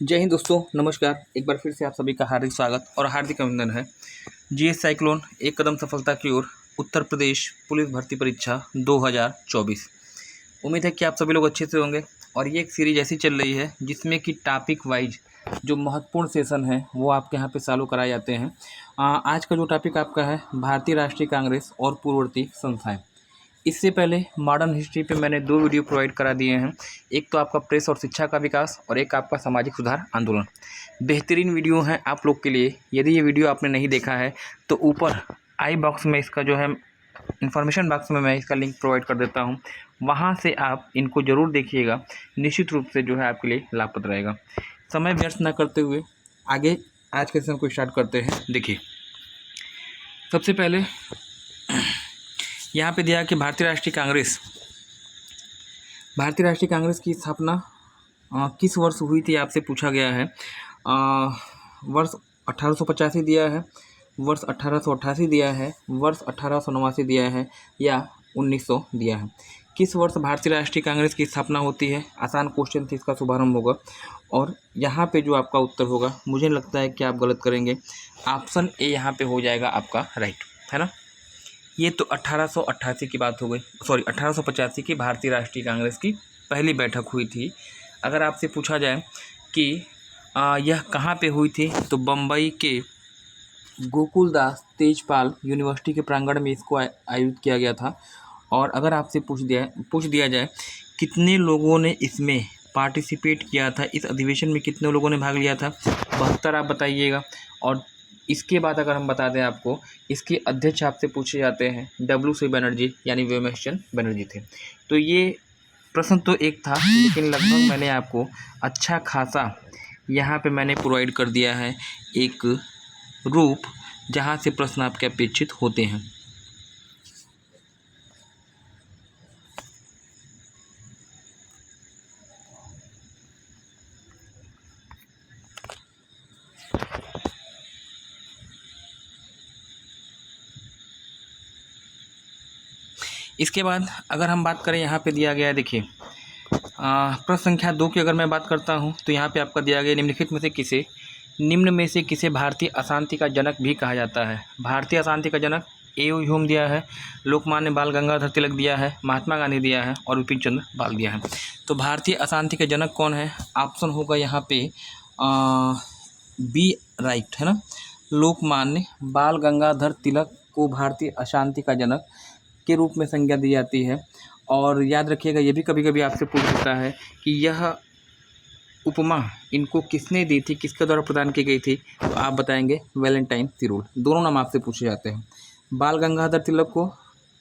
जय हिंद दोस्तों, नमस्कार। एक बार फिर से आप सभी का हार्दिक स्वागत और हार्दिक अभिनंदन है। जीएस साइक्लोन एक कदम सफलता की ओर, उत्तर प्रदेश पुलिस भर्ती परीक्षा 2024। उम्मीद है कि आप सभी लोग अच्छे से होंगे। और ये एक सीरीज ऐसी चल रही है जिसमें कि टॉपिक वाइज जो महत्वपूर्ण सेशन है वो आपके यहाँ पे चालू कराए जाते हैं। आज का जो टॉपिक आपका है भारतीय राष्ट्रीय कांग्रेस और पूर्ववर्ती संस्थाएं। इससे पहले मॉडर्न हिस्ट्री पे मैंने 2 वीडियो प्रोवाइड करा दिए हैं। एक तो आपका प्रेस और शिक्षा का विकास और एक आपका सामाजिक सुधार आंदोलन। बेहतरीन वीडियो हैं आप लोग के लिए। यदि ये वीडियो आपने नहीं देखा है तो ऊपर आई बॉक्स में इसका जो है इन्फॉर्मेशन बॉक्स में मैं इसका लिंक प्रोवाइड कर देता हूँ, वहाँ से आप इनको ज़रूर देखिएगा। निश्चित रूप से जो है आपके लिए लाभप्रद रहेगा। समय व्यर्थ न करते हुए आगे आज के सेशन को स्टार्ट करते हैं। देखिए, सबसे पहले यहाँ पे दिया कि भारतीय राष्ट्रीय कांग्रेस की स्थापना किस वर्ष हुई थी आपसे पूछा गया है। वर्ष 1885 दिया है, वर्ष 1888 दिया है, वर्ष 1889 दिया है या 1900 दिया है। किस वर्ष भारतीय राष्ट्रीय कांग्रेस की स्थापना होती है? आसान क्वेश्चन थी, इसका शुभारंभ होगा। और यहाँ पे जो आपका उत्तर होगा, मुझे लगता है कि आप गलत करेंगे। ऑप्शन ए यहाँ पे हो जाएगा आपका राइट, है ना। ये तो 1888 की बात हो गई, 1885 की भारतीय राष्ट्रीय कांग्रेस की पहली बैठक हुई थी। अगर आपसे पूछा जाए कि यह कहाँ पे हुई थी, तो बम्बई के गोकुलदास तेजपाल यूनिवर्सिटी के प्रांगण में इसको आयोजित किया गया था। और अगर आपसे पूछ दिया जाए कितने लोगों ने इसमें पार्टिसिपेट किया था, इस अधिवेशन में कितने लोगों ने भाग लिया था, 72 आप बताइएगा। और इसके बाद अगर हम बता दें आपको, इसके अध्यक्ष आपसे पूछे जाते हैं WC बनर्जी यानी व्योमेश्वर बनर्जी थे। तो ये प्रश्न तो एक था, लेकिन लगभग मैंने आपको अच्छा खासा यहाँ पे मैंने प्रोवाइड कर दिया है एक रूप जहाँ से प्रश्न आपके अपेक्षित होते हैं। इसके बाद अगर हम बात करें, यहाँ पे दिया गया है, देखिए प्रश्न संख्या 2 की अगर मैं बात करता हूँ तो यहाँ पे आपका दिया गया निम्न में से किसे भारतीय अशांति का जनक भी कहा जाता है। भारतीय अशांति का जनक ए.ओ. ह्यूम दिया है, लोकमान्य बाल गंगाधर तिलक दिया है, महात्मा गांधी दिया है और विपिन चंद्र पाल दिया है। तो भारतीय अशांति के जनक कौन है? ऑप्शन होगा यहाँ पे बी राइट, है ना। लोकमान्य बाल गंगाधर तिलक को भारतीय अशांति का जनक के रूप में संज्ञा दी जाती है। और याद रखिएगा, ये भी कभी कभी आपसे पूछ सकता है कि यह उपमा इनको किसने दी थी, किसके द्वारा प्रदान की गई थी, तो आप बताएंगे वैलेंटाइन सिरोल। दोनों नाम आपसे पूछे जाते हैं। बाल गंगाधर तिलक को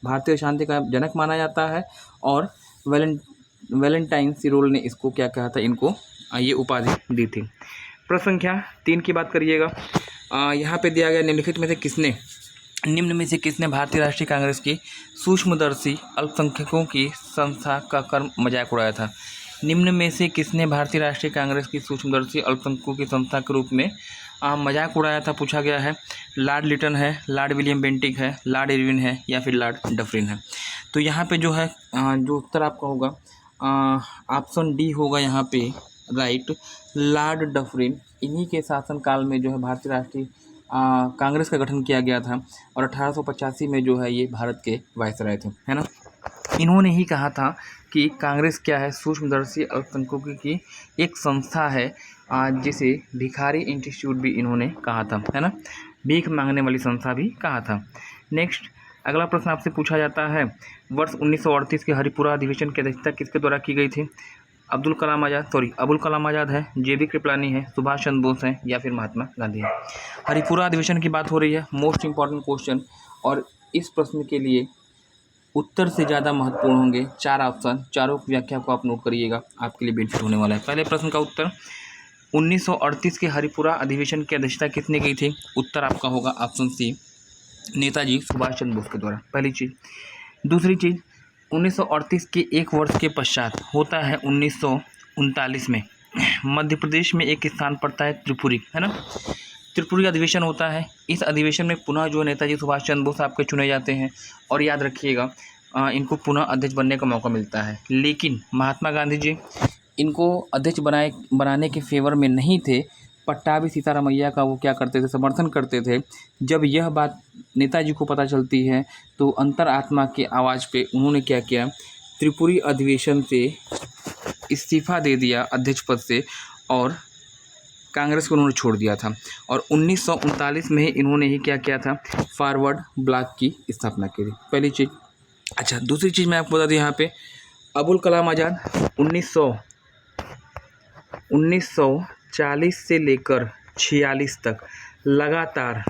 भारतीय शांति का जनक माना जाता है और वैलेंटाइन सिरोल ने इसको क्या कहा था, इनको ये उपाधि दी थी। प्रश्न संख्या 3 की बात करिएगा। यहाँ पे दिया गया निम्न में से किसने भारतीय राष्ट्रीय कांग्रेस की सूक्ष्मदर्शी अल्पसंख्यकों की संस्था का कर मजाक उड़ाया था। निम्न में से किसने भारतीय राष्ट्रीय कांग्रेस की सूक्ष्मदर्शी अल्पसंख्यकों की संस्था के रूप में मजाक उड़ाया था, पूछा गया है। लॉर्ड लिटन है, लॉर्ड विलियम बेंटिक है, लॉर्ड इरविन है या फिर लॉर्ड डफरिन है। तो यहाँ पे जो है जो उत्तर आपका होगा ऑप्शन डी होगा यहाँ पे राइट, लॉर्ड डफरिन। इन्हीं के शासनकाल में जो है भारतीय राष्ट्रीय कांग्रेस का गठन किया गया था और 1885 में जो है ये भारत के वायसराय थे, है ना। इन्होंने ही कहा था कि कांग्रेस क्या है, सूक्ष्मदर्शी अल्पसंख्यकों की एक संस्था है, जिसे भिखारी इंस्टीट्यूट भी इन्होंने कहा था, है ना। भीख मांगने वाली संस्था भी कहा था। नेक्स्ट अगला प्रश्न आपसे पूछा जाता है, वर्ष 1938 के हरिपुरा अधिवेशन की अध्यक्षता किसके द्वारा की गई थी? अबुल कलाम आज़ाद है, JB कृपलानी है, सुभाष चंद्र बोस है या फिर महात्मा गांधी है। हरिपुरा अधिवेशन की बात हो रही है, मोस्ट इंपॉर्टेंट क्वेश्चन। और इस प्रश्न के लिए उत्तर से ज़्यादा महत्वपूर्ण होंगे 4 ऑप्शन। चारों की व्याख्या को आप नोट करिएगा, आपके लिए बेनिफिट होने वाला है। पहले प्रश्न का उत्तर, 1938 के हरिपुरा अधिवेशन की अध्यक्षता किसने की थी? उत्तर आपका होगा ऑप्शन सी, नेताजी सुभाष चंद्र बोस के द्वारा। पहली चीज़। दूसरी चीज़, 1938 के एक वर्ष के पश्चात होता है 1939 में मध्य प्रदेश में एक स्थान पड़ता है त्रिपुरी, है ना। त्रिपुरी अधिवेशन होता है। इस अधिवेशन में पुनः जो नेताजी सुभाष चंद्र बोस आपके चुने जाते हैं और याद रखिएगा इनको पुनः अध्यक्ष बनने का मौका मिलता है। लेकिन महात्मा गांधी जी इनको अध्यक्ष बनाने के फेवर में नहीं थे। पट्टाभी सीतारामैया का वो क्या करते थे, समर्थन करते थे। जब यह बात नेताजी को पता चलती है तो अंतरात्मा के आवाज़ पे उन्होंने क्या किया, त्रिपुरी अधिवेशन से इस्तीफा दे दिया अध्यक्ष पद से और कांग्रेस को उन्होंने छोड़ दिया था। और 1939 में ही इन्होंने ही क्या किया था, फॉरवर्ड ब्लॉक की स्थापना की थी, पहली चीज़। अच्छा, दूसरी चीज़ मैं आपको बता दूँ यहाँ पे, अबुल कलाम आज़ाद 1940 से लेकर 46 तक लगातार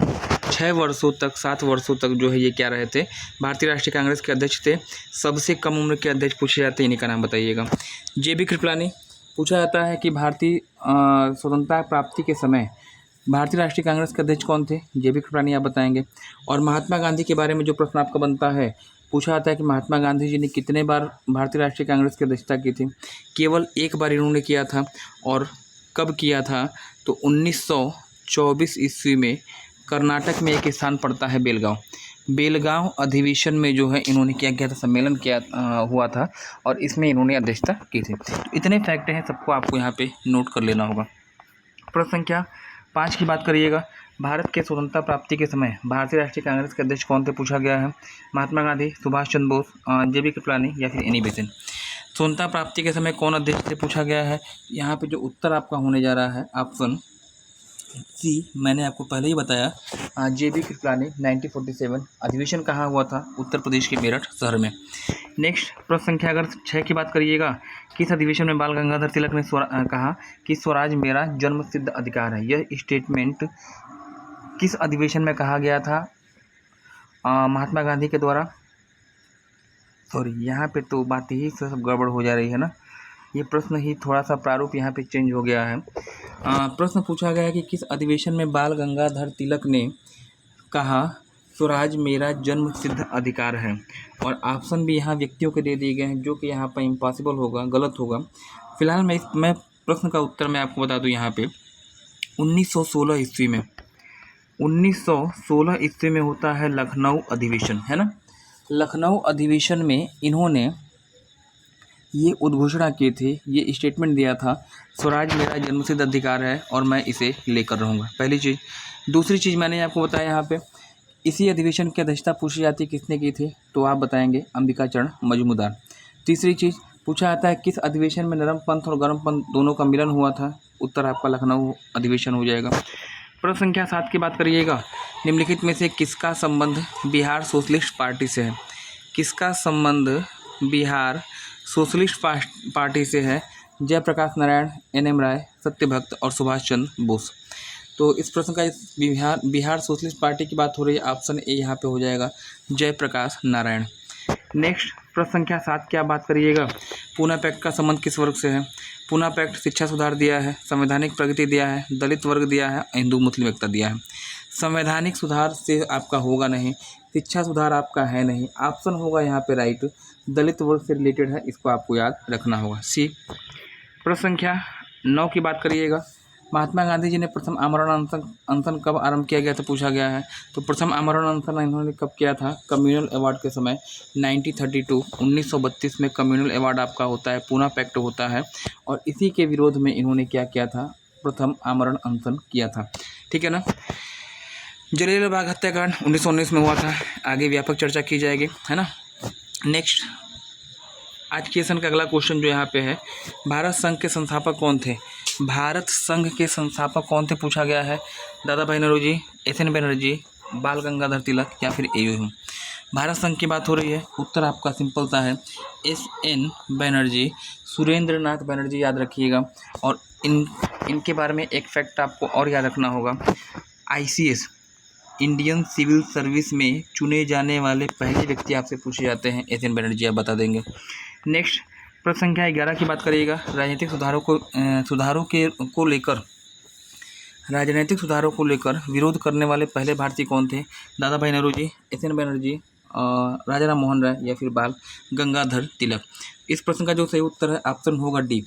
6 वर्षों तक 7 वर्षों तक जो है ये क्या रहे थे, भारतीय राष्ट्रीय कांग्रेस के अध्यक्ष थे। सबसे कम उम्र के अध्यक्ष पूछे जाते हैं, इन्हीं का नाम बताइएगा। JB कृपलानी पूछा जाता है कि भारतीय स्वतंत्रता प्राप्ति के समय भारतीय राष्ट्रीय कांग्रेस के अध्यक्ष कौन थे, JB कृपलानी आप बताएंगे। और महात्मा गांधी के बारे में जो प्रश्न आपका बनता है, पूछा जाता है कि महात्मा गांधी जी ने कितने बार भारतीय राष्ट्रीय कांग्रेस की अध्यक्षता की थी, केवल एक बार इन्होंने किया था। और कब किया था, तो 1924 ईस्वी में कर्नाटक में एक स्थान पड़ता है बेलगांव अधिवेशन में जो है इन्होंने क्या किया था, सम्मेलन किया हुआ था और इसमें इन्होंने अध्यक्षता की थी। इतने फैक्ट हैं, सबको आपको यहाँ पे नोट कर लेना होगा। प्रश्न संख्या 5 की बात करिएगा, भारत के स्वतंत्रता प्राप्ति के समय भारतीय राष्ट्रीय कांग्रेस के अध्यक्ष कौन थे, पूछा गया है। महात्मा गांधी, सुभाष चंद्र बोस, JB कृपलानी या फिर एनी बेसेंट। स्वतंत्रता प्राप्ति के समय कौन अध्यक्ष थे, पूछा गया है। यहाँ पे जो उत्तर आपका होने जा रहा है ऑप्शन सी, मैंने आपको पहले ही बताया, JB कृपलानी 1947। अधिवेशन कहाँ हुआ था, उत्तर प्रदेश के मेरठ शहर में। नेक्स्ट प्रश्न संख्या अगर 6 की बात करिएगा, किस अधिवेशन में बाल गंगाधर तिलक ने कहा कि स्वराज मेरा जन्मसिद्ध अधिकार है। यह स्टेटमेंट किस अधिवेशन में कहा गया था, महात्मा गांधी के द्वारा। सॉरी, यहाँ पे तो बात ही सब गड़बड़ हो जा रही है ना, ये प्रश्न ही थोड़ा सा प्रारूप यहाँ पे चेंज हो गया है। प्रश्न पूछा गया है कि किस अधिवेशन में बाल गंगाधर तिलक ने कहा स्वराज मेरा जन्म सिद्ध अधिकार है। और ऑप्शन भी यहाँ व्यक्तियों के दे दिए गए हैं, जो कि यहाँ पर इम्पॉसिबल होगा, गलत होगा। फिलहाल मैं प्रश्न का उत्तर मैं आपको बता दूँ यहाँ पे 1916 ईस्वी में 1916 ईस्वी में होता है लखनऊ अधिवेशन, है ना। लखनऊ अधिवेशन में इन्होंने ये उद्घोषणा की थी, ये स्टेटमेंट दिया था, स्वराज मेरा जन्मसिद्ध अधिकार है और मैं इसे लेकर रहूँगा, पहली चीज़। दूसरी चीज़ मैंने आपको बताया यहाँ पे, इसी अधिवेशन की अध्यक्षता पूछी जाती किसने की थी, तो आप बताएंगे अंबिका चरण मजूमदार। तीसरी चीज़ पूछा जाता है किस अधिवेशन में नरम पंथ और गर्म पंथ दोनों का मिलन हुआ था, उत्तर आपका लखनऊ अधिवेशन हो जाएगा। प्रश्न संख्या 7 की बात करिएगा, निम्नलिखित में से किसका संबंध बिहार सोशलिस्ट पार्टी से है। किसका संबंध बिहार सोशलिस्ट पार्टी से है, जयप्रकाश नारायण, NM राय, सत्यभक्त और सुभाष चंद्र बोस। तो इस प्रश्न का बिहार सोशलिस्ट पार्टी की बात हो रही है, ऑप्शन ए यहाँ पे हो जाएगा, जयप्रकाश नारायण। नेक्स्ट प्रश्न संख्या 7 क्या बात करिएगा, पूना पैक्ट का संबंध किस वर्ग से है। पूना पैक्ट शिक्षा सुधार दिया है, संवैधानिक प्रगति दिया है, दलित वर्ग दिया है, हिंदू मुस्लिम एकता दिया है। संवैधानिक सुधार से आपका होगा नहीं, शिक्षा सुधार आपका है नहीं, ऑप्शन होगा यहाँ पे राइट, दलित वर्ग से रिलेटेड है, इसको आपको याद रखना होगा, सी। प्रश्न संख्या 9 की बात करिएगा, महात्मा गांधी जी ने प्रथम आमरण अनशन कब आरंभ किया गया था, पूछा गया है। तो प्रथम आमरण अनशन इन्होंने कब किया था, कम्युनल अवार्ड के समय 1932 में कम्युनल अवार्ड आपका होता है, पूना पैक्ट होता है और इसी के विरोध में इन्होंने क्या किया था, प्रथम आमरण अनशन किया था, ठीक है ना। जलियांवाला बाग हत्याकांड 1919 में हुआ था, आगे व्यापक चर्चा की जाएगी, है ना। नेक्स्ट आज के सेशन का अगला क्वेश्चन जो यहाँ पे है, भारत संघ के संस्थापक कौन थे। भारत संघ के संस्थापक कौन थे पूछा गया है, दादा भाई नौरोजी, SN बनर्जी, बाल गंगाधर तिलक या फिर AU। भारत संघ की बात हो रही है, उत्तर आपका सिंपल सा है, SN बनर्जी, सुरेंद्र नाथ बनर्जी, याद रखिएगा। और इनके बारे में एक फैक्ट आपको और याद रखना होगा, ICS इंडियन सिविल सर्विस में चुने जाने वाले पहले व्यक्ति आपसे पूछे जाते हैं, SN बनर्जी, आप बता देंगे। नेक्स्ट प्रश्न संख्या 11 की बात करिएगा, राजनीतिक सुधारों को लेकर विरोध करने वाले पहले भारतीय कौन थे, दादा भाई नौरोजी, SN बनर्जी, राजा राम मोहन राय या फिर बाल गंगाधर तिलक। इस प्रश्न का जो सही उत्तर है ऑप्शन होगा डी,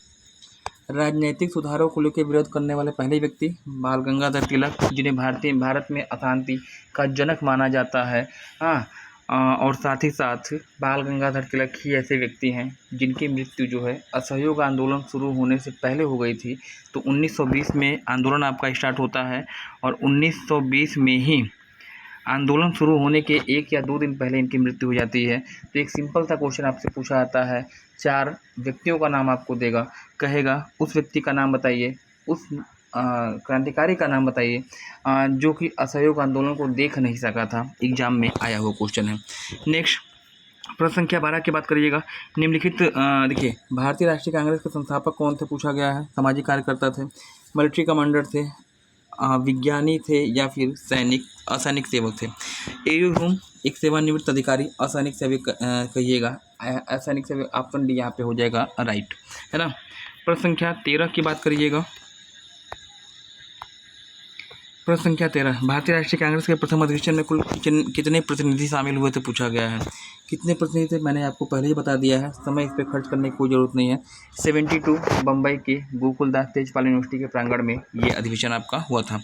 राजनीतिक सुधारों को लेकर विरोध करने वाले पहले व्यक्ति बाल गंगाधर तिलक, जिन्हें भारत में अशांति का जनक माना जाता है। हाँ, और साथ ही साथ बाल गंगाधर तिलक ही ऐसे व्यक्ति हैं जिनकी मृत्यु जो है असहयोग आंदोलन शुरू होने से पहले हो गई थी। तो 1920 में आंदोलन आपका स्टार्ट होता है और 1920 में ही आंदोलन शुरू होने के 1 या 2 दिन पहले इनकी मृत्यु हो जाती है। तो एक सिंपल सा क्वेश्चन आपसे पूछा जाता है, 4 व्यक्तियों का नाम आपको देगा, कहेगा उस व्यक्ति का नाम बताइए, उस क्रांतिकारी का नाम बताइए जो कि असहयोग आंदोलन को देख नहीं सका था। एग्जाम में आया हुआ क्वेश्चन है। नेक्स्ट प्रश्न संख्या 12 की बात करिएगा। निम्नलिखित देखिए, भारतीय राष्ट्रीय कांग्रेस के संस्थापक कौन थे पूछा गया है। सामाजिक कार्यकर्ता थे, मिलिट्री कमांडर थे, विज्ञानी थे या फिर असैनिक सेवक थे। एयू ह्यूम एक सेवानिवृत्त अधिकारी, असैनिक सेवक कहिएगा, असैनिक सेवक ऑप्शन डी यहाँ पे हो जाएगा राइट, है ना। प्रश्न संख्या 13 की बात करिएगा। प्रश्न संख्या 13, भारतीय राष्ट्रीय कांग्रेस के प्रथम अधिवेशन में कुल कितने प्रतिनिधि शामिल हुए थे पूछा गया है। कितने प्रतिनिधि थे मैंने आपको पहले ही बता दिया है, समय इस पर खर्च करने की कोई ज़रूरत नहीं है। 72 बम्बई के गोकुलदास तेजपाल यूनिवर्सिटी के प्रांगण में ये अधिवेशन आपका हुआ था।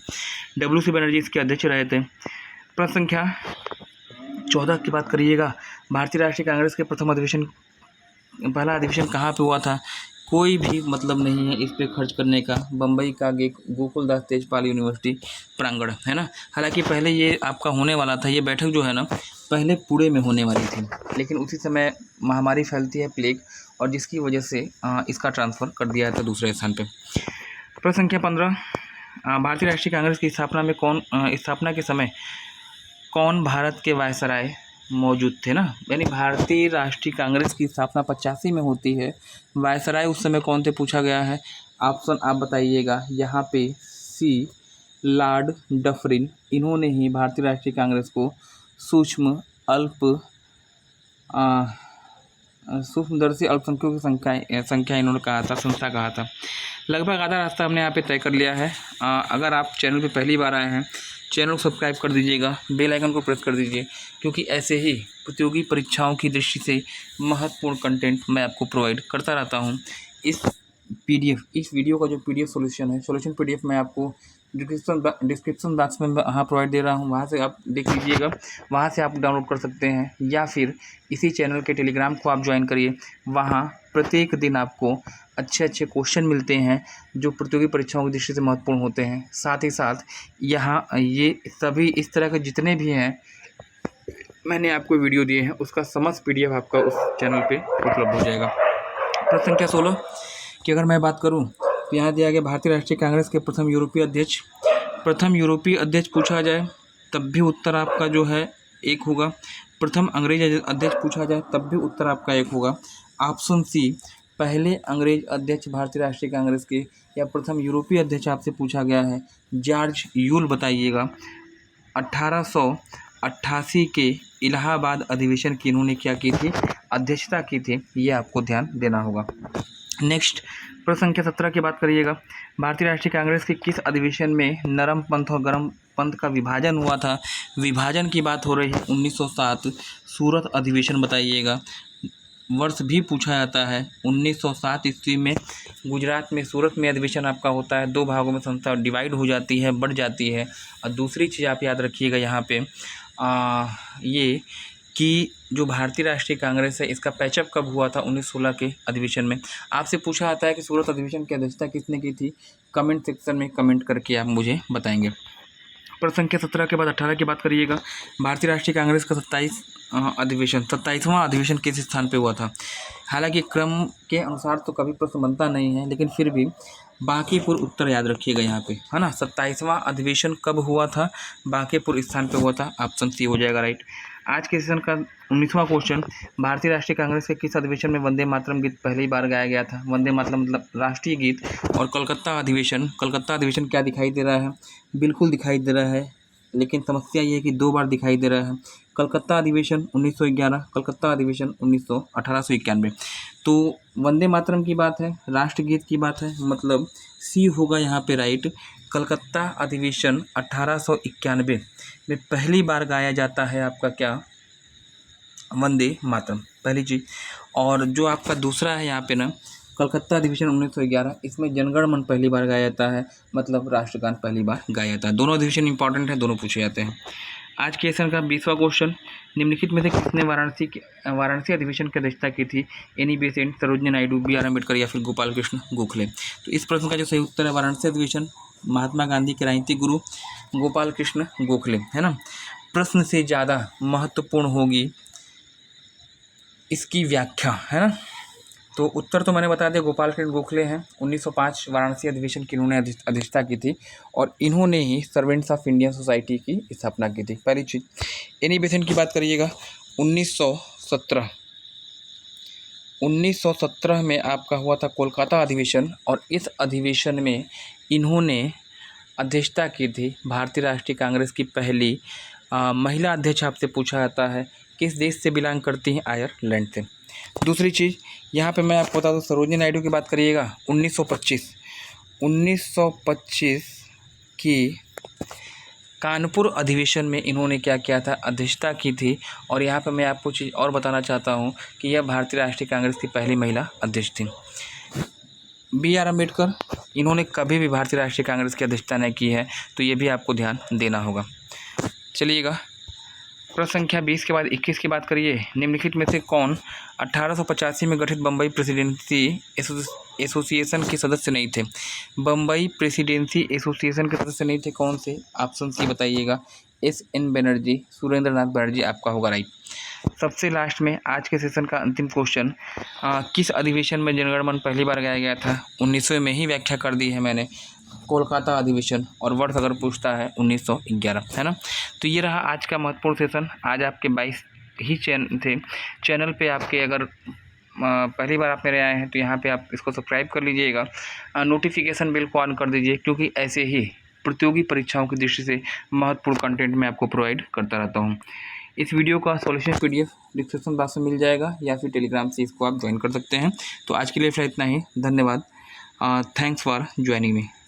WC बनर्जी इसके अध्यक्ष रहे थे। प्रश्न संख्या 14 की बात करिएगा। भारतीय राष्ट्रीय कांग्रेस के प्रथम अधिवेशन, पहला अधिवेशन कहाँ पे हुआ था। कोई भी मतलब नहीं है इस पे खर्च करने का, बम्बई का गोकुलदास तेजपाल यूनिवर्सिटी प्रांगण, है ना। हालांकि पहले ये आपका होने वाला था, ये बैठक जो है ना पहले पुणे में होने वाली थी, लेकिन उसी समय महामारी फैलती है प्लेग, और जिसकी वजह से इसका ट्रांसफ़र कर दिया था दूसरे स्थान पे। प्रश्न संख्या 15, भारतीय राष्ट्रीय कांग्रेस की स्थापना में स्थापना के समय कौन भारत के वायसराय मौजूद थे ना। यानी भारतीय राष्ट्रीय कांग्रेस की स्थापना 85 में होती है, वायसराय उस समय कौन थे पूछा गया है। ऑप्शन आप बताइएगा यहाँ पे। सी लॉर्ड डफरिन, इन्होंने ही भारतीय राष्ट्रीय कांग्रेस को सूक्ष्मदर्शी अल्पसंख्यकों की संख्या इन्होंने कहा था, संस्था कहा था। लगभग आधा रास्ता हमने यहाँ पे तय कर लिया है। अगर आप चैनल पे पहली बार आए हैं, चैनल को सब्सक्राइब कर दीजिएगा, बेल आइकन को प्रेस कर दीजिए, क्योंकि ऐसे ही प्रतियोगी परीक्षाओं की दृष्टि से महत्वपूर्ण कंटेंट मैं आपको प्रोवाइड करता रहता हूँ। इस वीडियो का जो PDF सॉल्यूशन है, सॉल्यूशन PDF मैं आपको डिस्क्रिप्शन बॉक्स में वहाँ प्रोवाइड दे रहा हूँ, वहाँ से आप देख लीजिएगा, वहाँ से आप डाउनलोड कर सकते हैं, या फिर इसी चैनल के टेलीग्राम को आप ज्वाइन करिए। वहाँ प्रत्येक दिन आपको अच्छे अच्छे क्वेश्चन मिलते हैं जो प्रतियोगी परीक्षाओं की दृष्टि से महत्वपूर्ण होते हैं। साथ ही साथ यहाँ ये सभी इस तरह के जितने भी हैं मैंने आपको वीडियो दिए हैं, उसका समस्त PDF आपका उस चैनल पे उपलब्ध हो जाएगा। प्रश्न संख्या 16 की अगर मैं बात करूं तो यहाँ दिया गया भारतीय राष्ट्रीय कांग्रेस के प्रथम यूरोपीय अध्यक्ष पूछा जाए तब भी उत्तर आपका जो है एक होगा। प्रथम अंग्रेज अध्यक्ष पूछा जाए तब भी उत्तर आपका एक होगा। ऑप्शन सी, पहले अंग्रेज अध्यक्ष भारतीय राष्ट्रीय कांग्रेस के या प्रथम यूरोपीय अध्यक्ष आपसे पूछा गया है, जॉर्ज यूल बताइएगा। 1888 के इलाहाबाद अधिवेशन की इन्होंने क्या की थी, अध्यक्षता की थी, ये आपको ध्यान देना होगा। नेक्स्ट प्रश्न संख्या 17 की बात करिएगा। भारतीय राष्ट्रीय कांग्रेस के किस अधिवेशन में नरम पंथ और गरम पंथ का विभाजन हुआ था। विभाजन की बात हो रही है 1907 सूरत अधिवेशन बताइएगा। वर्ष भी पूछा जाता है। 1907 ईस्वी में गुजरात में सूरत में अधिवेशन आपका होता है। 2 भागों में संस्था डिवाइड हो जाती है, बढ़ जाती है। और दूसरी चीज़ आप याद रखिएगा यहाँ पे ये कि जो भारतीय राष्ट्रीय कांग्रेस है इसका पैचअप कब हुआ था, 1916 के अधिवेशन में। आपसे पूछा जाता है कि सूरत अधिवेशन की अध्यक्षता किसने की थी, कमेंट सेक्शन में कमेंट करके आप मुझे बताएंगे। प्रश्न संख्या 17 के बाद 18 की बात करिएगा। भारतीय राष्ट्रीय कांग्रेस का 27वां अधिवेशन किस स्थान पे हुआ था। हालांकि क्रम के अनुसार तो कभी प्रश्न बनता नहीं है, लेकिन फिर भी बांकीपुर उत्तर याद रखिएगा यहाँ पे, है ना। 27वां अधिवेशन कब हुआ था, बांकीपुर स्थान पे हुआ था, ऑप्शन सी हो जाएगा राइट। आज के सेशन का 19वां क्वेश्चन, भारतीय राष्ट्रीय कांग्रेस के किस अधिवेशन में वंदे मातरम गीत पहली बार गाया गया था। वंदे मातरम मतलब राष्ट्रीय गीत। और कलकत्ता अधिवेशन क्या दिखाई दे रहा है, बिल्कुल दिखाई दे रहा है, लेकिन समस्या ये है कि 2 बार दिखाई दे रहा है। कलकत्ता अधिवेशन 1911, कलकत्ता अधिवेशन 1891। तो वंदे मातरम की बात है, राष्ट्रगीत की बात है, मतलब सी होगा यहाँ पे राइट। कलकत्ता अधिवेशन 1891 में पहली बार गाया जाता है आपका क्या, वंदे मातरम, पहली चीज़। और जो आपका दूसरा है यहाँ पे ना, कलकत्ता अधिवेशन 1911, इसमें जनगण मन पहली बार गाया जाता है, मतलब राष्ट्रगान पहली बार गाया जाता है। दोनों अधिवेशन इंपॉर्टेंट है, दोनों पूछे जाते हैं। आज के सेशन का 20वां क्वेश्चन, निम्नलिखित में से किसने वाराणसी अधिवेशन की अध्यक्षता की थी? Annie Besant, Sarojini Naidu, B R Ambedkar या फिर गोपाल कृष्ण गोखले। तो इस प्रश्न का जो सही उत्तर है वाराणसी अधिवेशन, महात्मा गांधी के राजनीतिक गुरु गोपाल कृष्ण गोखले, है ना। प्रश्न से ज़्यादा महत्वपूर्ण होगी इसकी व्याख्या, है ना। तो उत्तर तो मैंने बता दिया, गोपाल कृष्ण गोखले हैं। 1905 वाराणसी अधिवेशन की इन्होंने अध्यक्षता की थी और इन्होंने ही सर्वेंट्स ऑफ इंडियन सोसाइटी की स्थापना की थी। पहली चीज़। एनी बेसेंट की बात करिएगा, 1917 में आपका हुआ था कोलकाता अधिवेशन और इस अधिवेशन में इन्होंने अध्यक्षता की थी। भारतीय राष्ट्रीय कांग्रेस की पहली महिला अध्यक्ष आपसे पूछा जाता है, किस देश से बिलोंग करती हैं? आयरलैंड से। दूसरी चीज़, यहाँ पे मैं आपको बता दूँ, सरोजिनी नायडू की बात करिएगा, 1925 की कानपुर अधिवेशन में इन्होंने क्या किया था? अध्यक्षता की थी। और यहाँ पे मैं आपको चीज़ और बताना चाहता हूँ कि यह भारतीय राष्ट्रीय कांग्रेस की पहली महिला अध्यक्ष थी। बी आर अम्बेडकर, इन्होंने कभी भी भारतीय राष्ट्रीय कांग्रेस की अध्यक्षता नहीं की है, तो ये भी आपको ध्यान देना होगा। चलिएगा, प्रश्न संख्या 20 के बाद 21 की बात करिए। निम्नलिखित में से कौन 1885 में गठित बम्बई प्रेसिडेंसी एसोसिएशन के सदस्य नहीं थे? बम्बई प्रेसिडेंसी एसोसिएशन के सदस्य नहीं थे, कौन से? ऑप्शन सी बताइएगा, एस एन बनर्जी, सुरेंद्र नाथ बनर्जी, आपका होगा राइट। सबसे लास्ट में आज के सेशन का अंतिम क्वेश्चन, किस अधिवेशन में जनगण मन पहली बार गाया गया था? 1900 में ही व्याख्या कर दी है मैंने, कोलकाता अधिवेशन, और वर्ष अगर पूछता है 1911, है ना। तो ये रहा आज का महत्वपूर्ण सेशन। आज आपके 22 ही चैनल पे आपके अगर पहली बार आप मेरे आए हैं तो यहाँ पे आप इसको सब्सक्राइब कर लीजिएगा, नोटिफिकेशन बिल को ऑन कर दीजिए, क्योंकि ऐसे ही प्रतियोगी परीक्षाओं की दृष्टि से महत्वपूर्ण कंटेंट मैं आपको प्रोवाइड करता रहता हूँ। इस वीडियो का सॉल्यूशन PDF डिस्क्रिप्शन बॉक्स में मिल जाएगा या फिर टेलीग्राम से इसको आप ज्वाइन कर सकते हैं। तो आज के लिए इतना ही, धन्यवाद। Thanks for joining me.